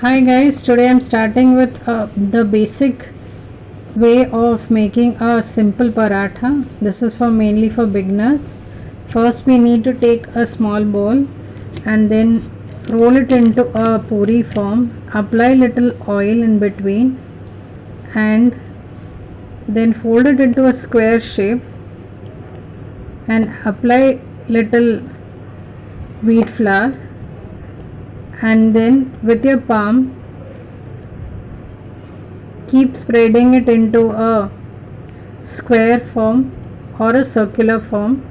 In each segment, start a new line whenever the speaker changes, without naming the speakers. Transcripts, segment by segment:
Hi guys, today I'm starting with the basic way of making a simple paratha. This is for mainly for beginners. First we need to take a small bowl and then roll it into a puri form, apply little oil in between and then fold it into a square shape and apply little wheat flour, and then with your palm keep spreading it into a square form or a circular form.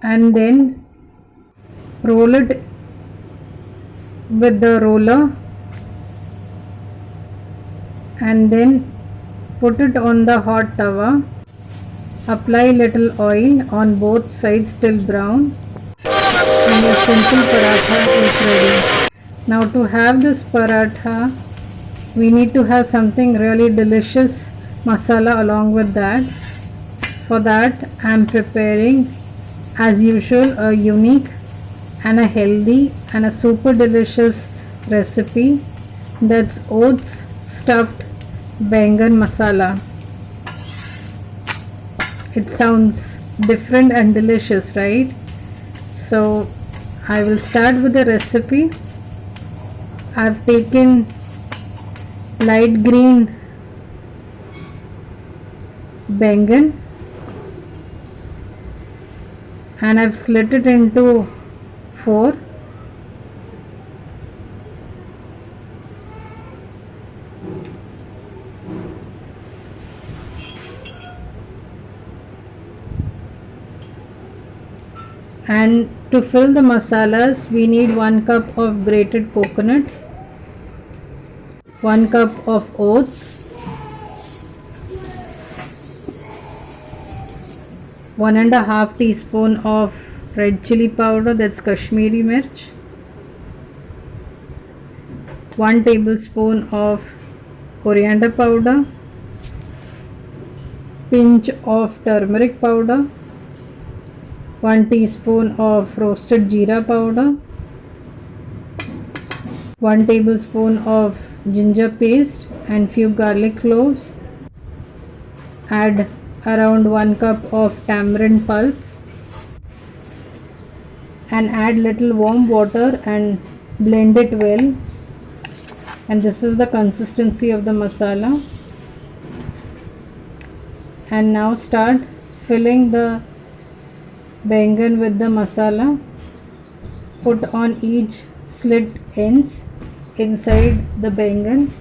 And then roll it with the roller and then put it on the hot tawa. Apply little oil on both sides till brown and your simple paratha is ready. Now to have this paratha we need to have something really delicious masala along with that. For that I am preparing as usual a unique and a healthy and a super delicious recipe, that's oats stuffed bangan masala. It sounds different and delicious, right? So I will start with the recipe. I've taken light green bangan and I've slit it into 4. And to fill the masalas we need 1 cup of grated coconut, 1 cup of oats, 1.5 teaspoon of red chili powder, that's Kashmiri mirch, 1 tablespoon of coriander powder, pinch of turmeric powder, 1 teaspoon of roasted jeera powder, 1 tablespoon of ginger paste and few garlic cloves. Add around 1 cup of tamarind pulp and add little warm water and blend it well. And this is the consistency of the masala. And now start filling the bangan with the masala. Put on each slit ends inside the bangan.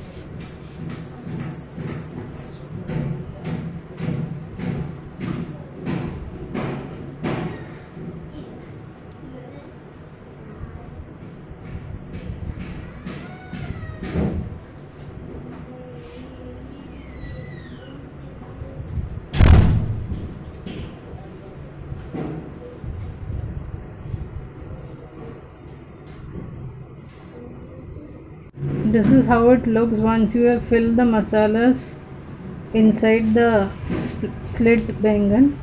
This is how it looks once you have filled the masalas inside the slit bangan.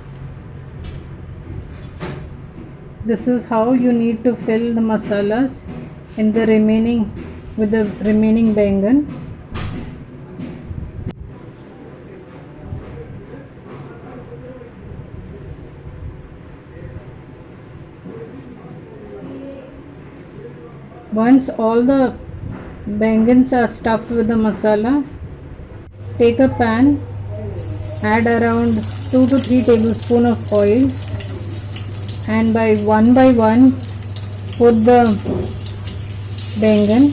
This is how you need to fill the masalas in the remaining bangan. Once all the bangans are stuffed with the masala, take a pan, add around 2 to 3 tablespoons of oil and by one put the bangan.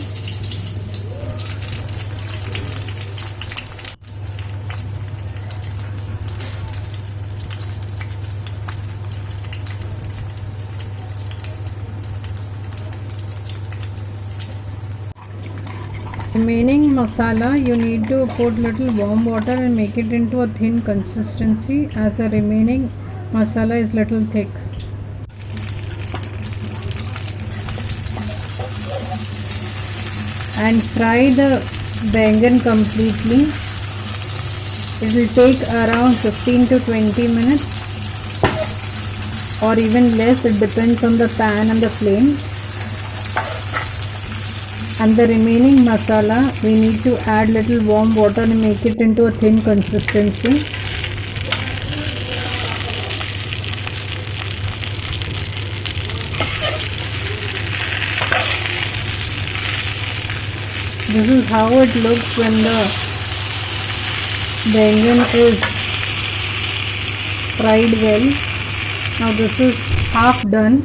remaining masala, you need to put little warm water and make it into a thin consistency, as the remaining masala is little thick. And fry the bangan completely. It will take around 15 to 20 minutes or even less, it depends on the pan and the flame. And the remaining masala, we need to add little warm water and make it into a thin consistency. This is how it looks when the bangan is fried well. Now this is half done.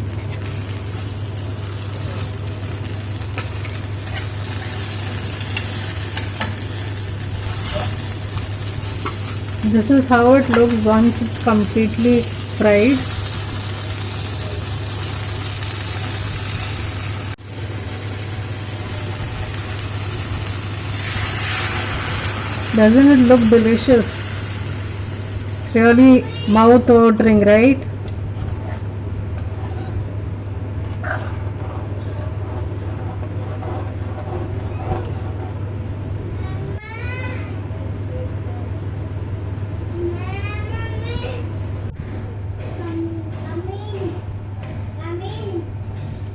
This is how it looks once it's completely fried. Doesn't it look delicious? It's really mouth-watering, right?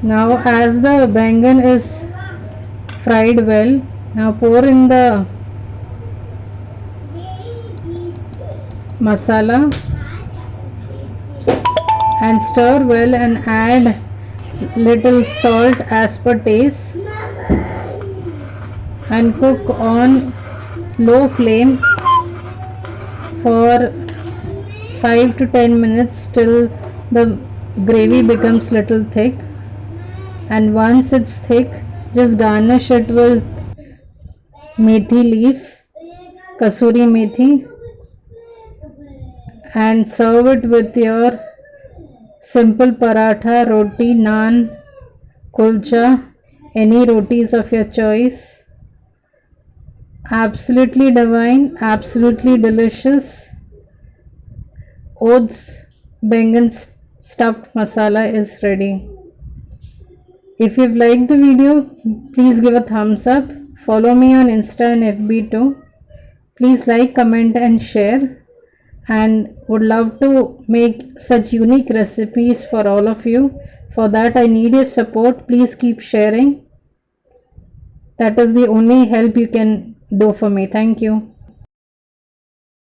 Now as the bangan is fried well, now pour in the masala and stir well and add little salt as per taste and cook on low flame for 5 to 10 minutes till the gravy becomes little thick. And once it's thick, just garnish it with methi leaves, kasuri methi, and serve it with your simple paratha, roti, naan, kulcha, any rotis of your choice. Absolutely divine, absolutely delicious. Oats bangan stuffed masala is ready. If you've liked the video, please give a thumbs up. Follow me on Insta and FB too. Please like, comment and share. And would love to make such unique recipes for all of you. For that I need your support. Please keep sharing. That is the only help you can do for me. Thank you.